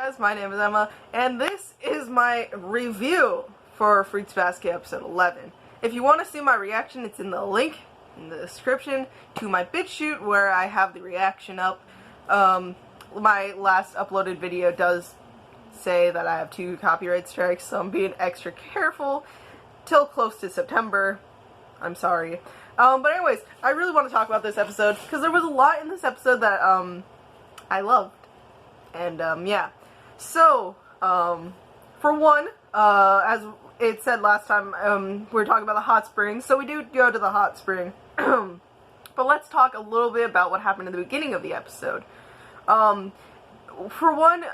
guys, my name is Emma, and this is my review for Fruits Basket episode 11. If you want to see my reaction, it's in the link in the description to my BitChute where I have the reaction up. My last uploaded video does say that I have 2 copyright strikes, so I'm being extra careful till close to September. I'm sorry. But anyways, I really want to talk about this episode because there was a lot in this episode that I loved. And yeah. So, for one, as it said last time, we were talking about the hot spring, so we do go to the hot spring. But let's talk a little bit about what happened in the beginning of the episode. For one,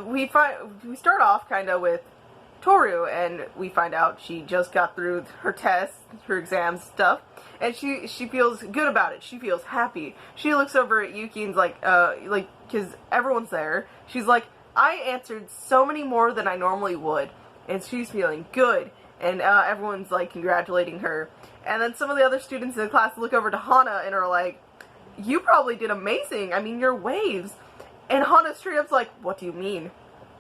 we start off kind of with Tohru, and we find out she just got through her tests, her exams, stuff, and she feels good about it. She feels happy. She looks over at Yuki and's like, because everyone's there. She's like, I answered so many more than I normally would, and she's feeling good, and everyone's like congratulating her. And then some of the other students in the class look over to Hana and are like, you probably did amazing. I mean, your waves. And Hana straight up's like, what do you mean?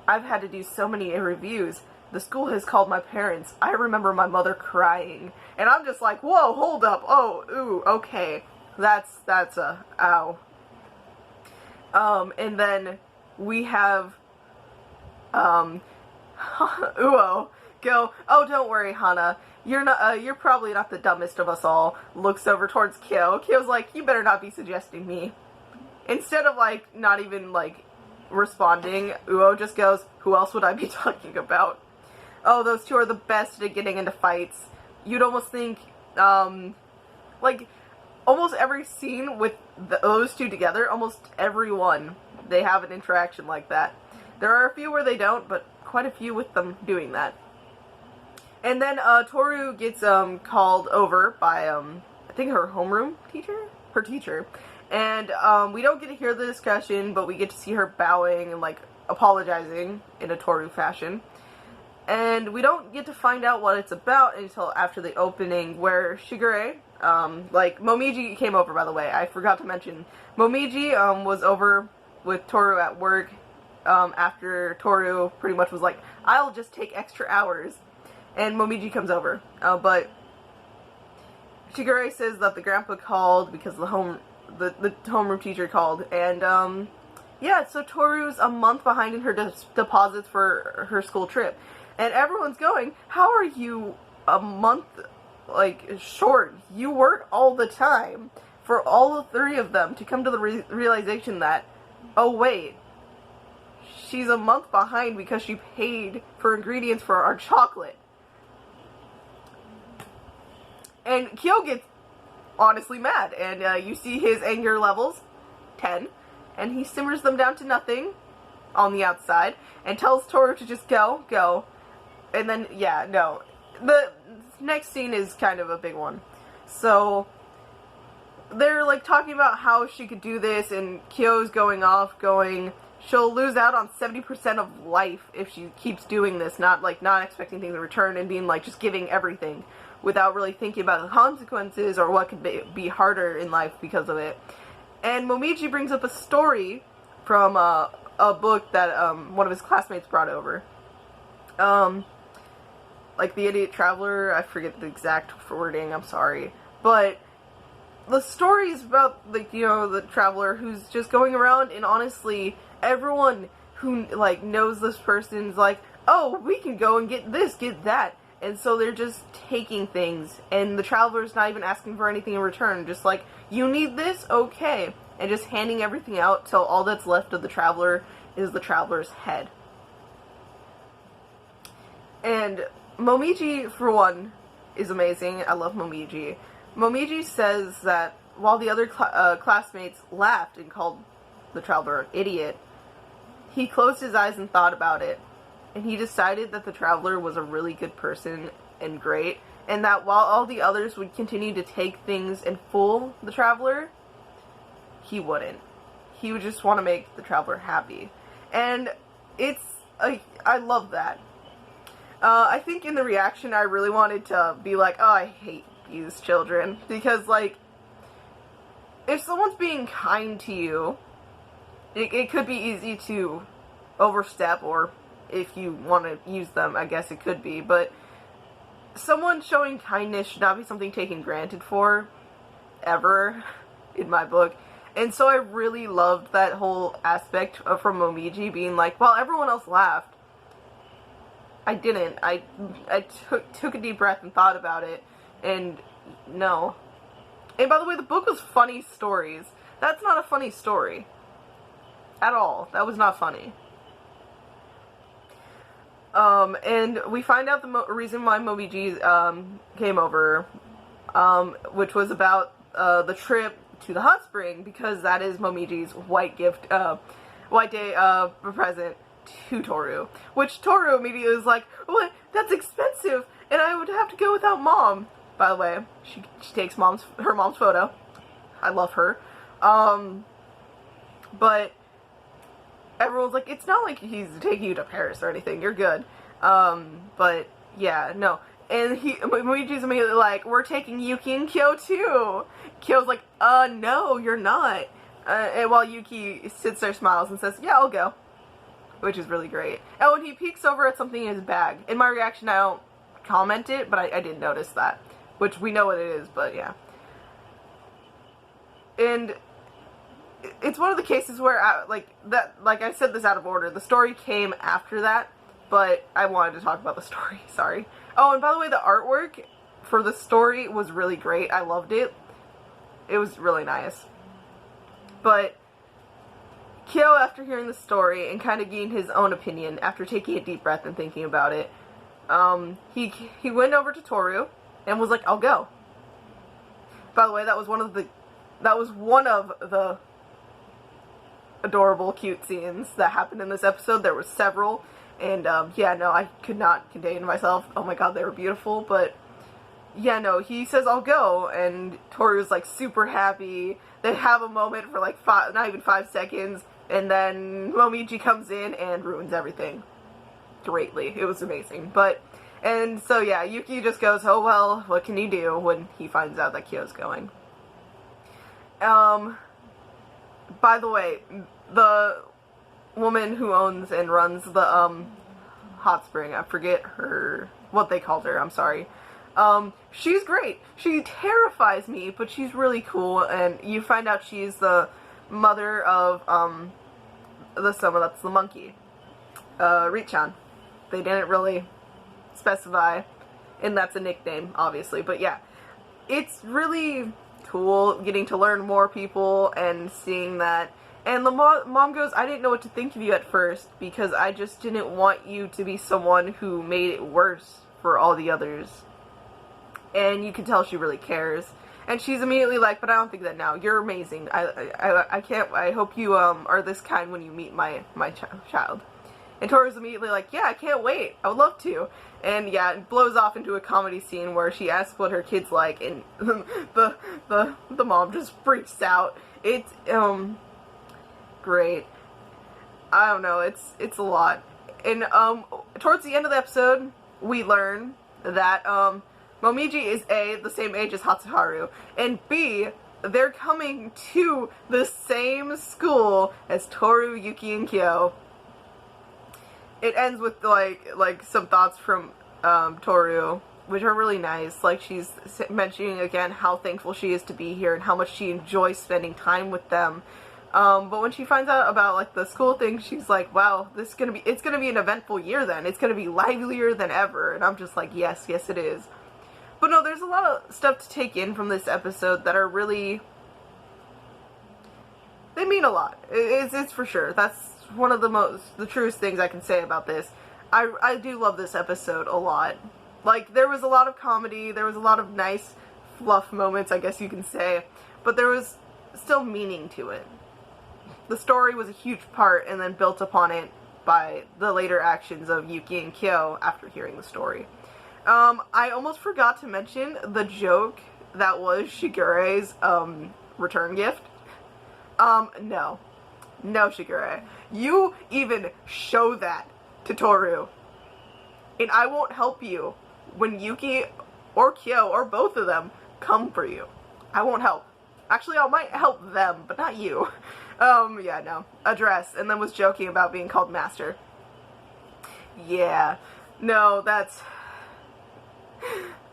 I've had to do so many reviews. The school has called my parents. I remember my mother crying. And I'm just like, whoa, hold up. Oh, ooh, okay. That's ow. And then we have, Uo go, oh, don't worry, Hana. You're probably not the dumbest of us all. Looks over towards Kyo. Kyo's like, you better not be suggesting me. Instead of, like, not even, like, responding, Uo just goes, who else would I be talking about? Oh, those two are the best at getting into fights. You'd almost think, like, almost every scene with those two together, almost every one, they have an interaction like that. There are a few where they don't, but quite a few with them doing that. And then, Tohru gets, called over by, I think her homeroom teacher? Her teacher. And, we don't get to hear the discussion, but we get to see her bowing and, like, apologizing in a Tohru fashion. And we don't get to find out what it's about until after the opening, where Shigure, like, Momiji came over, by the way. I forgot to mention. Momiji, was over with Tohru at work, after Tohru pretty much was like, I'll just take extra hours. And Momiji comes over. But Shigure says that the grandpa called because the homeroom teacher called. And, yeah, so Tohru's a month behind in her deposits for her school trip. And everyone's going, how are you a month, like, short? You work all the time for all the 3 of them to come to the realization that, oh wait, she's a month behind because she paid for ingredients for our chocolate. And Kyo gets honestly mad, and you see his anger levels, 10, and he simmers them down to nothing on the outside, and tells Tohru to just go. And then, yeah, no. The next scene is kind of a big one. So, they're, like, talking about how she could do this, and Kyo's going off, she'll lose out on 70% of life if she keeps doing this, not expecting things in return, and being, like, just giving everything, without really thinking about the consequences, or what could be harder in life because of it. And Momiji brings up a story from, a book that, one of his classmates brought over. Like The Idiot Traveler, I forget the exact wording, I'm sorry. But the story is about, like, you know, the traveler who's just going around, and honestly, everyone who, like, knows this person's like, oh, we can go and get this, get that. And so they're just taking things, and the traveler's not even asking for anything in return, just like, you need this? Okay. And just handing everything out till all that's left of the traveler is the traveler's head. And Momiji, for one, is amazing. I love Momiji. Momiji says that while the other classmates laughed and called the traveler an idiot, he closed his eyes and thought about it. And he decided that the traveler was a really good person and great, and that while all the others would continue to take things and fool the traveler, he wouldn't. He would just want to make the traveler happy. And it's, I love that. I think in the reaction I really wanted to be like, oh, I hate these children. Because, like, if someone's being kind to you, it could be easy to overstep, or if you want to use them, I guess it could be, but someone showing kindness should not be something taken granted for, ever, in my book. And so I really loved that whole aspect from Momiji being like, while everyone else laughed, I didn't. I took a deep breath and thought about it, and no. And by the way, the book was funny stories. That's not a funny story. At all. That was not funny. And we find out the reason why Momiji came over, which was about the trip to the hot spring, because that is Momiji's white day present to Tohru. Which Tohru immediately was like, "What? That's expensive, and I would have to go without Mom." By the way, she takes her mom's photo. I love her. But everyone's like, it's not like he's taking you to Paris or anything. You're good. But yeah, no. And Momiji's immediately like, we're taking Yuki and Kyo too. Kyo's like, no, you're not. And while Yuki sits there, smiles, and says, yeah, I'll go. Which is really great. And when he peeks over at something in his bag, in my reaction, I don't comment it, but I did notice that. Which we know what it is, but yeah. And it's one of the cases where, like I said this out of order. The story came after that, but I wanted to talk about the story. Sorry. Oh, and by the way, the artwork for the story was really great. I loved it. It was really nice. But Kyo, after hearing the story and kind of getting his own opinion, after taking a deep breath and thinking about it, he went over to Tohru and was like, I'll go. By the way, that was one of the adorable, cute scenes that happened in this episode. There were several, and yeah, no, I could not contain myself. Oh my god, they were beautiful. But yeah, no, he says I'll go, and Toru's like super happy. They have a moment for like not even 5 seconds, and then Momiji comes in and ruins everything greatly. It was amazing. And so yeah, Yuki just goes, oh well, what can you do, when he finds out that Kyo's going. By the way, the woman who owns and runs the, hot spring, I forget what they called her, I'm sorry. She's great. She terrifies me, but she's really cool, and you find out she's the mother of, someone that's the monkey. Richan. They didn't really specify, and that's a nickname, obviously, but yeah. It's really cool getting to learn more people and seeing that. And the mom goes, I didn't know what to think of you at first, because I just didn't want you to be someone who made it worse for all the others. And you can tell she really cares. And she's immediately like, but I don't think that now. You're amazing. I hope you are this kind when you meet my child. And Toru's immediately like, yeah, I can't wait. I would love to. And yeah, it blows off into a comedy scene where she asks what her kid's like, and the mom just freaks out. It's great. I don't know, it's a lot. And towards the end of the episode, we learn that Momiji is A, the same age as Hatsuharu, and B, they're coming to the same school as Tohru, Yuki, and Kyo. It ends with like some thoughts from Tohru, which are really nice. Like, she's mentioning again how thankful she is to be here and how much she enjoys spending time with them. But when she finds out about like the school thing, she's like, wow, it's gonna be an eventful year then. It's gonna be livelier than ever. And I'm just like, yes, it is. But no, there's a lot of stuff to take in from this episode that are really, they mean a lot. It's for sure. That's one of the truest things I can say about this. I do love this episode a lot. Like, there was a lot of comedy, there was a lot of nice fluff moments, I guess you can say, but there was still meaning to it. The story was a huge part, and then built upon it by the later actions of Yuki and Kyo after hearing the story. I almost forgot to mention the joke that was Shigure's return gift. No, Shigure. You even show that to Tohru. And I won't help you when Yuki or Kyo, or both of them, come for you. I won't help. Actually, I might help them, but not you. Yeah, no. A dress, and then was joking about being called master. Yeah. No, that's...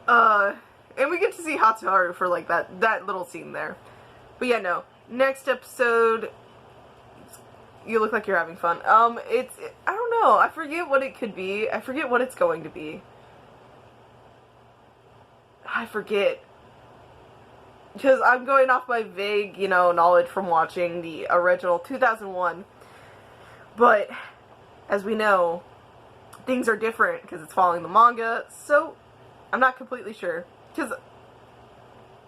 and we get to see Tohru for, like, that little scene there. But yeah, no. Next episode... You look like you're having fun. I don't know. I forget what it could be. I forget what it's going to be. I forget. Because I'm going off my vague, you know, knowledge from watching the original 2001. But, as we know, things are different because it's following the manga, so I'm not completely sure. Because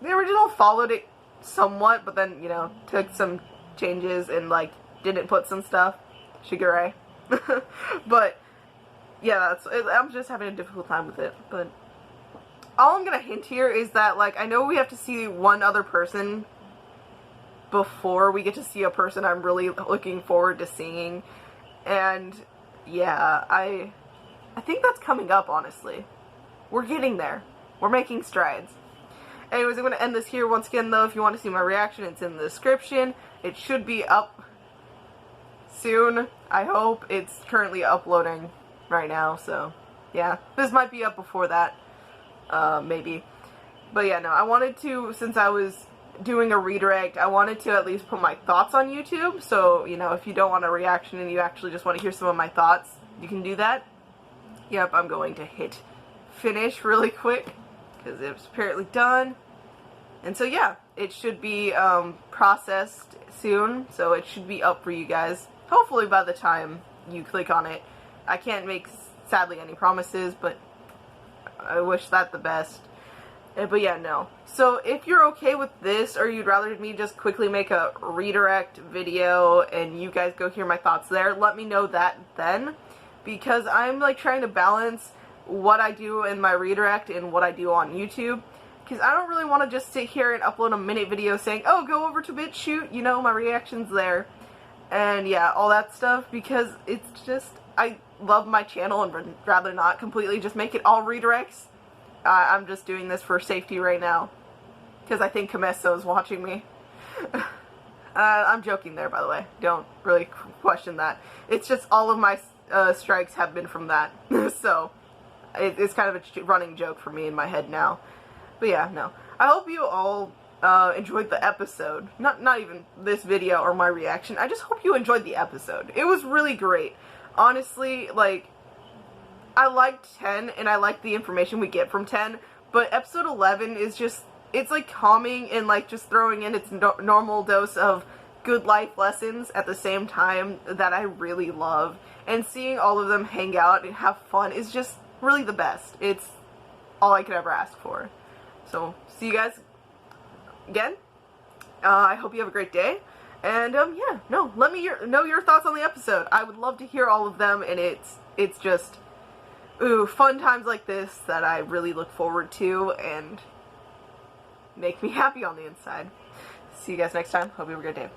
the original followed it somewhat, but then, you know, took some changes and, like, didn't put some stuff. Shigure. But, yeah, I'm just having a difficult time with it, but... All I'm gonna hint here is that, like, I know we have to see one other person before we get to see a person I'm really looking forward to seeing. And, yeah, I think that's coming up, honestly. We're getting there. We're making strides. Anyways, I'm gonna end this here. Once again, though, if you want to see my reaction, it's in the description. It should be up soon, I hope. It's currently uploading right now, so, yeah. This might be up before that. Maybe. But yeah, no, I wanted to, since I was doing a redirect, I wanted to at least put my thoughts on YouTube, so, you know, if you don't want a reaction and you actually just want to hear some of my thoughts, you can do that. Yep, I'm going to hit finish really quick, because it's apparently done. And so yeah, it should be, processed soon, so it should be up for you guys, hopefully by the time you click on it. I can't make, sadly, any promises, but I wish that the best. But yeah, no. So if you're okay with this, or you'd rather me just quickly make a redirect video and you guys go hear my thoughts there, let me know that then. Because I'm like trying to balance what I do in my redirect and what I do on YouTube. Because I don't really want to just sit here and upload a minute video saying, oh, go over to BitChute, you know, my reaction's there. And yeah, all that stuff, because it's just, I love my channel and would rather not completely just make it all redirects. I'm just doing this for safety right now, because I think Kameso is watching me. I'm joking there, by the way. Don't really question that. It's just all of my strikes have been from that. So, it's kind of a running joke for me in my head now. But yeah, no. I hope you all enjoyed the episode. Not even this video or my reaction. I just hope you enjoyed the episode. It was really great. Honestly, like, I liked 10, and I like the information we get from 10, but episode 11 is just, it's like calming and like just throwing in its normal dose of good life lessons at the same time that I really love. And seeing all of them hang out and have fun is just really the best. It's all I could ever ask for. So, see you guys again. I hope you have a great day. And, yeah, no, let me know your thoughts on the episode. I would love to hear all of them, and it's just, ooh, fun times like this that I really look forward to and make me happy on the inside. See you guys next time. Hope you have a great day.